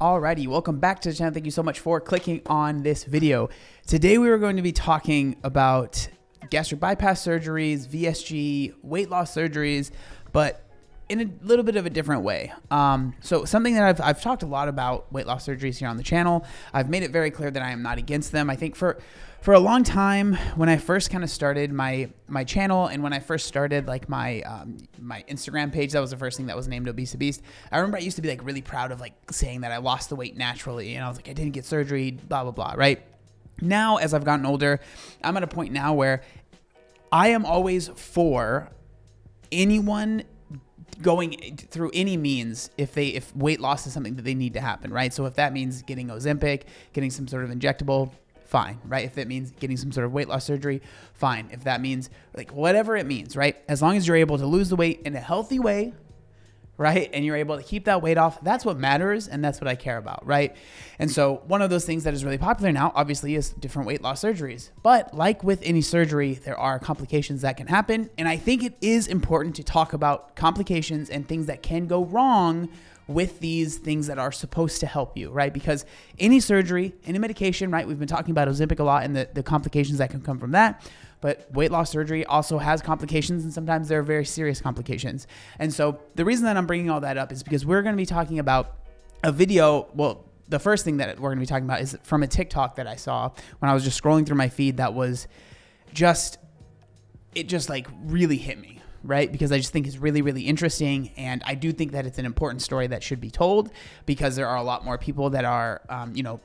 Alrighty, welcome back to the channel. Thank you so much for clicking on this video. Today we are going to be talking about gastric bypass surgeries, VSG, weight loss surgeries, but in a little bit of a different way. So something that I've talked a lot about weight loss surgeries here on the channel. I've made it very clear that I am not against them. I think for a long time, when I first kind of started my channel and when I first started like my Instagram page, that was the first thing that was named ObesetoBeast. I remember I used to be like really proud of like saying that I lost the weight naturally, and I was like, I didn't get surgery, blah, blah, blah, right? Now, as I've gotten older, I'm at a point now where I am always for anyone going through any means if weight loss is something that they need to happen, right? So if that means getting Ozempic, getting some sort of injectable, fine, right? If that means getting some sort of weight loss surgery, fine. If that means like whatever it means, right? As long as you're able to lose the weight in a healthy way, right? And you're able to keep that weight off, that's what matters. And that's what I care about, right? And so one of those things that is really popular now, obviously, is different weight loss surgeries. But like with any surgery, there are complications that can happen. And I think it is important to talk about complications and things that can go wrong with these things that are supposed to help you, right? Because any surgery, any medication, right? We've been talking about Ozempic a lot and the complications that can come from that. But weight loss surgery also has complications, and sometimes they're very serious complications. And so the reason that I'm bringing all that up is because we're going to be talking about a video. Well, the first thing that we're going to be talking about is from a TikTok that I saw when I was just scrolling through my feed that was it just like really hit me, right? Because I just think it's really, really interesting. And I do think that it's an important story that should be told because there are a lot more people that are,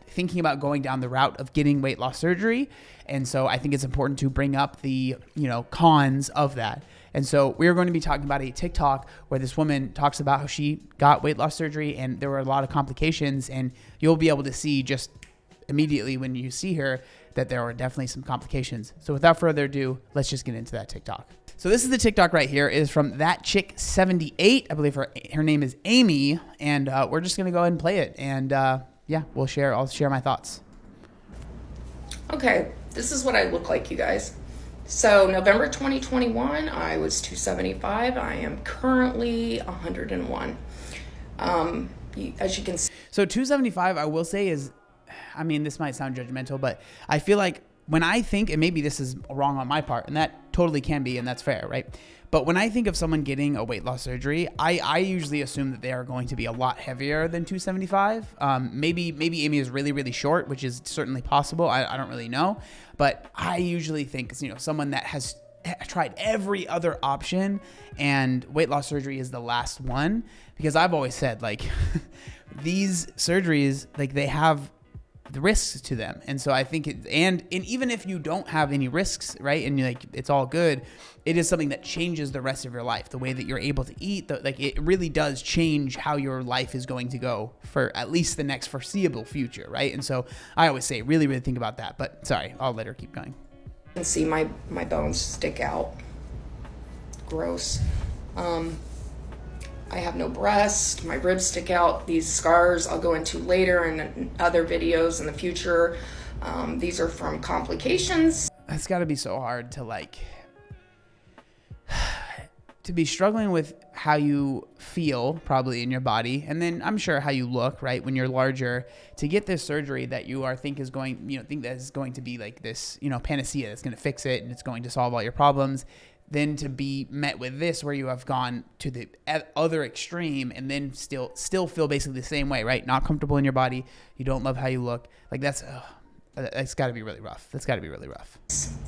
thinking about going down the route of getting weight loss surgery. And so I think it's important to bring up the, cons of that. And so we're going to be talking about a TikTok where this woman talks about how she got weight loss surgery and there were a lot of complications, and you'll be able to see just immediately when you see her that there are definitely some complications. So without further ado, let's just get into that TikTok. So this is the TikTok right here. It is from ThatChick78. I believe her name is Amy, and we're just gonna go ahead and play it. And yeah, I'll share my thoughts. Okay, this is what I look like, you guys. So November 2021, I was 275. I am currently 101. As you can see. So 275, I will say is, this might sound judgmental, but I feel like when I think, and maybe this is wrong on my part, and that totally can be, and that's fair, right? But when I think of someone getting a weight loss surgery, I usually assume that they are going to be a lot heavier than 275. Maybe Amy is really, really short, which is certainly possible. I don't really know. But I usually think, someone that has tried every other option and weight loss surgery is the last one. Because I've always said, like, these surgeries, like, they have the risks to them. And so I think and even if you don't have any risks, right, and you're like, it's all good, it is something that changes the rest of your life, the way that you're able to eat. It really does change how your life is going to go for at least the next foreseeable future, right? And so I always say, really, really think about that. But sorry, I'll let her keep going. You can see my bones stick out. Gross. I have no breast, my ribs stick out. These scars I'll go into later in other videos in the future. These are from complications. That's got to be so hard to be struggling with how you feel probably in your body, and then I'm sure how you look, right, when you're larger, to get this surgery that you think that is going to be like this, panacea that's going to fix it and it's going to solve all your problems. Then to be met with this where you have gone to the other extreme and then still feel basically the same way, right? Not comfortable in your body. You don't love how you look. Like that's got to be really rough. That's got to be really rough.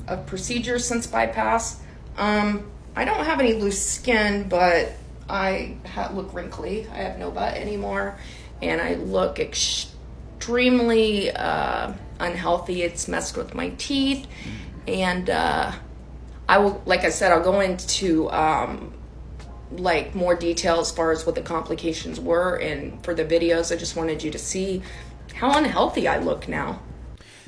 A procedure since bypass. I don't have any loose skin, but I look wrinkly. I have no butt anymore, and I look extremely unhealthy. It's messed with my teeth, and I will, like I said, I'll go into more detail as far as what the complications were. And for the videos, I just wanted you to see how unhealthy I look now.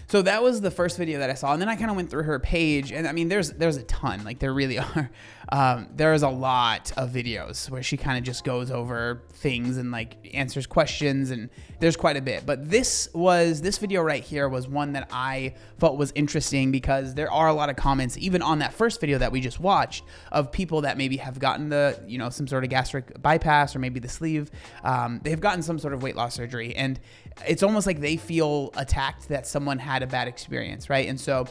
So that was the first video that I saw, and then I kind of went through her page, and there's a ton, like there really are. there is a lot of videos where she kind of just goes over things and like answers questions, and there's quite a bit. But this video right here was one that I thought was interesting because there are a lot of comments, even on that first video that we just watched, of people that maybe have gotten the, some sort of gastric bypass or maybe the sleeve. They've gotten some sort of weight loss surgery, and it's almost like they feel attacked that someone had a bad experience, right? And so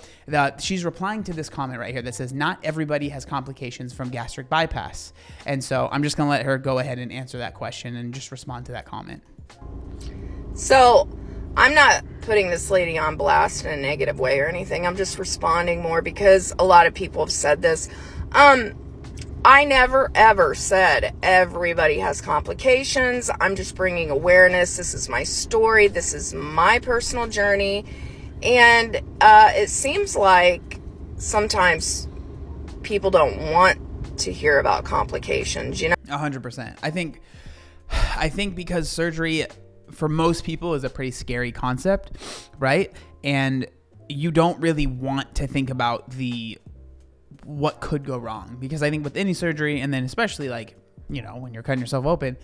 she's replying to this comment right here that says, not everybody has complications from gastric bypass. And so I'm just going to let her go ahead and answer that question and just respond to that comment. So I'm not putting this lady on blast in a negative way or anything. I'm just responding more because a lot of people have said this. I never ever said everybody has complications. I'm just bringing awareness. This is my story. This is my personal journey. And it seems like sometimes people don't want to hear about complications, 100%. I think because surgery for most people is a pretty scary concept, right? And you don't really want to think about what could go wrong, because I think with any surgery, and then especially like, when you're cutting yourself open,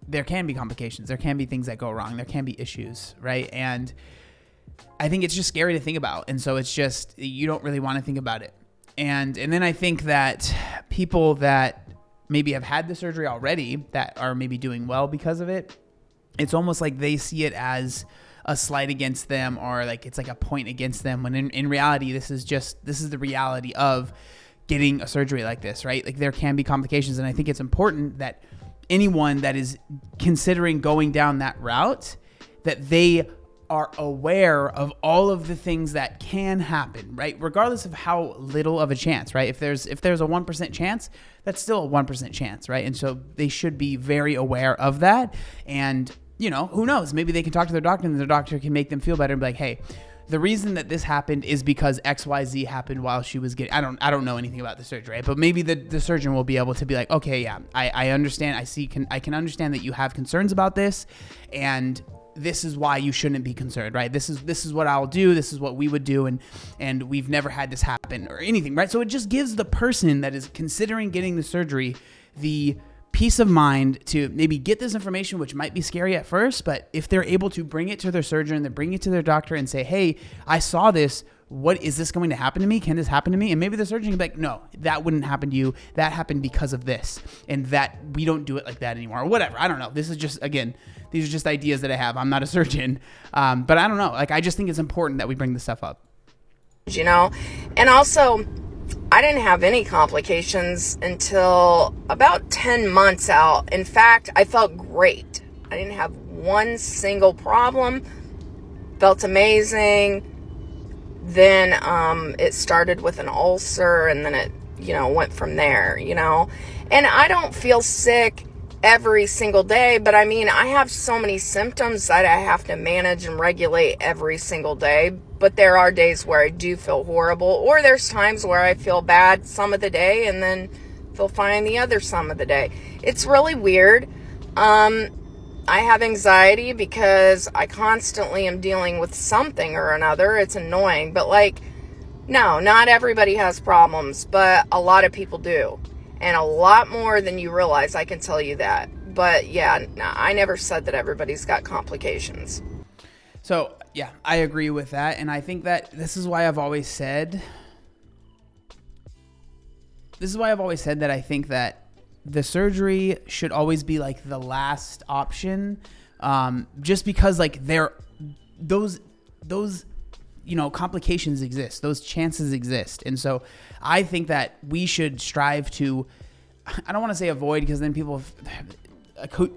there can be complications. There can be things that go wrong. There can be issues, right? And I think it's just scary to think about. And so it's just, you don't really want to think about it. And then I think that people that maybe have had the surgery already that are maybe doing well because of it, it's almost like they see it as a slight against them, or like it's like a point against them, when in reality this is the reality of getting a surgery like this, right? Like there can be complications, and I think it's important that anyone that is considering going down that route, that they are aware of all of the things that can happen, right? Regardless of how little of a chance, right? If there's a 1% chance, that's still a 1% chance, right? And so they should be very aware of that. And who knows? Maybe they can talk to their doctor, and their doctor can make them feel better and be like, hey, the reason that this happened is because XYZ happened while she was getting, I don't know anything about the surgery, right? But maybe the surgeon will be able to be like, okay, yeah, I understand. I can understand that you have concerns about this, and this is why you shouldn't be concerned, right? This is what I'll do. This is what we would do. And we've never had this happen or anything, right? So it just gives the person that is considering getting the surgery the peace of mind to maybe get this information, which might be scary at first, but if they're able to bring it to their surgeon, then bring it to their doctor and say, hey, I saw this. What is this going to happen to me? Can this happen to me? And maybe the surgeon can be like, no, that wouldn't happen to you. That happened because of this, and that we don't do it like that anymore, or whatever. I don't know. This is just, again, these are just ideas that I have. I'm not a surgeon, but I don't know. Like, I just think it's important that we bring this stuff up. And also, I didn't have any complications until about 10 months out. In fact, I felt great. I didn't have one single problem. Felt amazing. Then it started with an ulcer, and then it, went from there, And I don't feel sick every single day, but I mean, I have so many symptoms that I have to manage and regulate every single day. But there are days where I do feel horrible, or there's times where I feel bad some of the day and then feel fine the other some of the day. It's really weird. I have anxiety because I constantly am dealing with something or another. It's annoying, but no, not everybody has problems, but a lot of people do. And a lot more than you realize, I can tell you that. But yeah, I never said that everybody's got complications. So yeah, I agree with that. And I think that this is why I've always said that I think that the surgery should always be like the last option. Just because like those complications exist, those chances exist. And so I think that we should strive to, I don't want to say avoid, because then people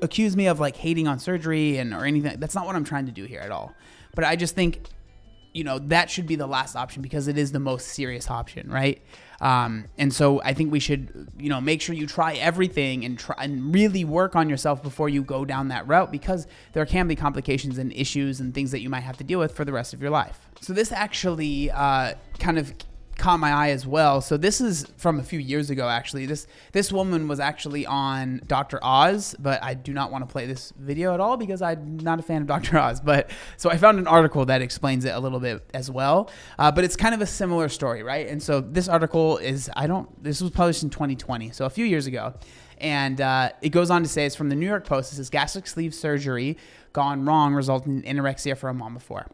accuse me of like hating on surgery or anything. That's not what I'm trying to do here at all. But I just think, that should be the last option, because it is the most serious option, right? And so I think we should, make sure you try everything and really work on yourself before you go down that route, because there can be complications and issues and things that you might have to deal with for the rest of your life. So this actually kind of caught my eye as well. So this is from a few years ago, actually. This woman was actually on Dr. Oz, but I do not want to play this video at all because I'm not a fan of Dr. Oz. But so I found an article that explains it a little bit as well. But it's kind of a similar story, right? And so this article is, this was published in 2020, so a few years ago. And it goes on to say, it's from the New York Post. It says gastric sleeve surgery gone wrong, resulting in anorexia for a mom of 4.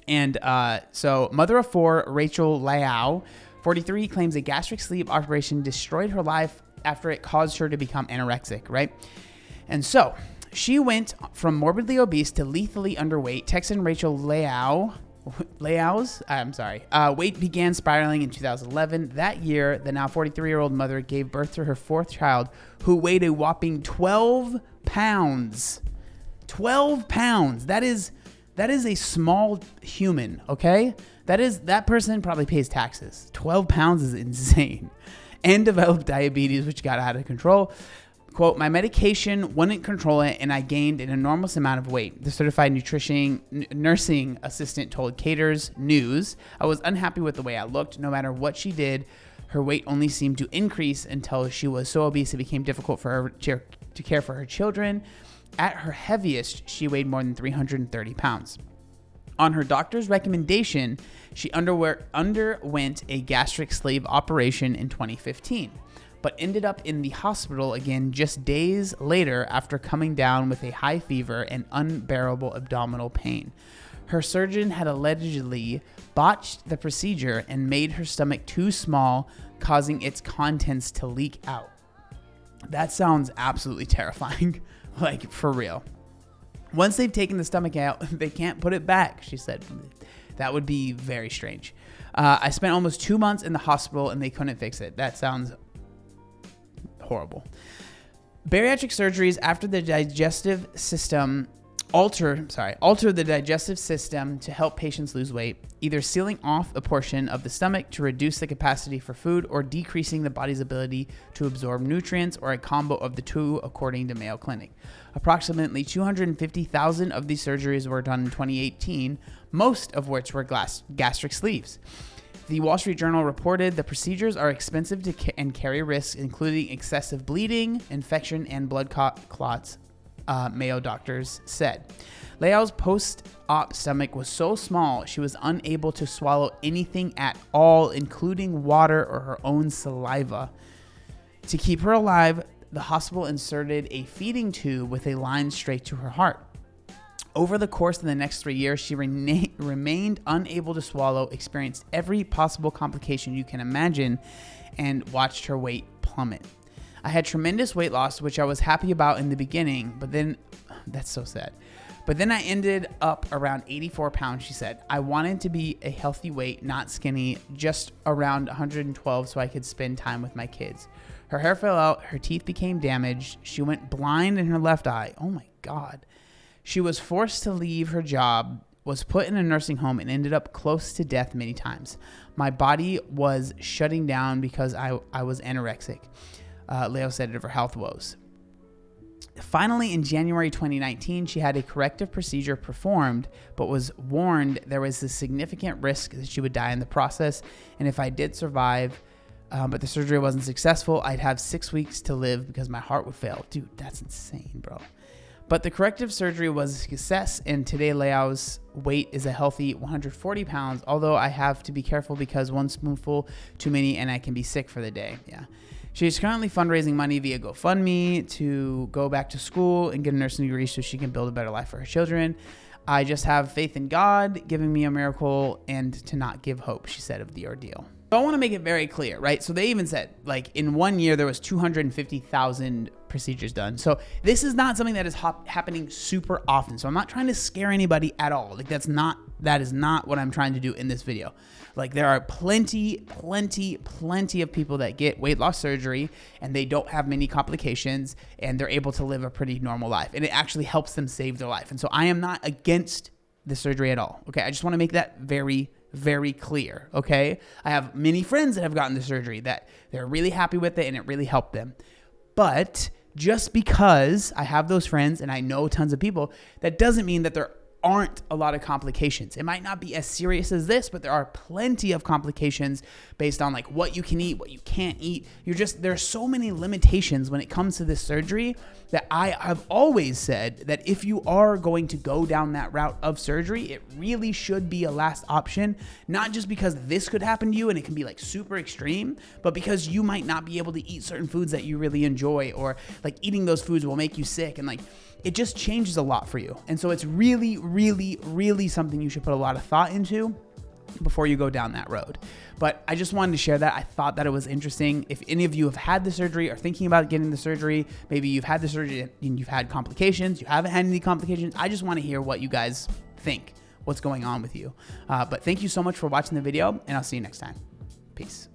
And so mother of 4, Rachel Liao, 43, claims a gastric sleeve operation destroyed her life after it caused her to become anorexic, right? And so she went from morbidly obese to lethally underweight. Texan Rachel Liao's weight began spiraling in 2011. That year, the now 43-year-old mother gave birth to her 4th child, who weighed a whopping 12 pounds. 12 pounds. That is a small human, okay? That person probably pays taxes. 12 pounds is insane. And developed diabetes, which got out of control. Quote, my medication wouldn't control it, and I gained an enormous amount of weight. The certified nursing assistant told Cater's News, I was unhappy with the way I looked. No matter what she did, her weight only seemed to increase until she was so obese it became difficult for her to care for her children. At her heaviest, she weighed more than 330 pounds. On her doctor's recommendation, she underwent a gastric sleeve operation in 2015, but ended up in the hospital again just days later after coming down with a high fever and unbearable abdominal pain. Her surgeon had allegedly botched the procedure and made her stomach too small, causing its contents to leak out. That sounds absolutely terrifying. Like, for real. Once they've taken the stomach out, they can't put it back, she said. That would be very strange. I spent almost 2 months in the hospital and they couldn't fix it. That sounds horrible. Bariatric surgeries after the digestive system alter the digestive system to help patients lose weight, either sealing off a portion of the stomach to reduce the capacity for food or decreasing the body's ability to absorb nutrients, or a combo of the two, according to Mayo Clinic. Approximately 250,000 of these surgeries were done in 2018, most of which were gastric sleeves. The Wall Street Journal reported the procedures are expensive and carry risks, including excessive bleeding, infection, and blood clots, Mayo doctors said. Liao's post-op stomach was so small she was unable to swallow anything at all, including water or her own saliva. To keep her alive, the hospital inserted a feeding tube with a line straight to her heart. Over the course of the next 3 years, she remained unable to swallow, experienced every possible complication you can imagine, and watched her weight plummet. I had tremendous weight loss, which I was happy about in the beginning, but then, that's so sad. But then I ended up around 84 pounds, she said. I wanted to be a healthy weight, not skinny, just around 112 so I could spend time with my kids. Her hair fell out, her teeth became damaged, she went blind in her left eye. Oh my God. She was forced to leave her job, was put in a nursing home, and ended up close to death many times. My body was shutting down because I was anorexic. Leo said of her health woes. Finally, in January 2019, she had a corrective procedure performed, but was warned there was a significant risk that she would die in the process. And if I did survive, but the surgery wasn't successful, I'd have 6 weeks to live because my heart would fail. Dude, that's insane, bro. But the corrective surgery was a success, and today Liao's weight is a healthy 140 pounds, although I have to be careful because one spoonful too many and I can be sick for the day. Yeah. She's currently fundraising money via GoFundMe to go back to school and get a nursing degree so she can build a better life for her children. I just have faith in God giving me a miracle and to not give hope, she said of the ordeal. So I want to make it very clear, right? So they even said, like, in 1 year, there was 250,000 procedures done. So this is not something that is happening super often. So I'm not trying to scare anybody at all. Like, that is not what I'm trying to do in this video. Like, there are plenty of people that get weight loss surgery and they don't have many complications and they're able to live a pretty normal life. And it actually helps them save their life. And so I am not against the surgery at all. Okay. I just want to make that very clear. Okay. I have many friends that have gotten the surgery that they're really happy with it and it really helped them. But just because I have those friends and I know tons of people, that doesn't mean that they're aren't a lot of complications. It might not be as serious as this, but there are plenty of complications based on like what you can eat, what you can't eat. There's so many limitations when it comes to this surgery that I have always said that if you are going to go down that route of surgery, it really should be a last option, not just because this could happen to you and it can be like super extreme, but because you might not be able to eat certain foods that you really enjoy, or like eating those foods will make you sick, and like it just changes a lot for you. And so it's really, really, really something you should put a lot of thought into before you go down that road. But I just wanted to share that. I thought that it was interesting. If any of you have had the surgery or thinking about getting the surgery, maybe you've had the surgery and you've had complications, you haven't had any complications, I just want to hear what you guys think, what's going on with you. But thank you so much for watching the video, and I'll see you next time. Peace.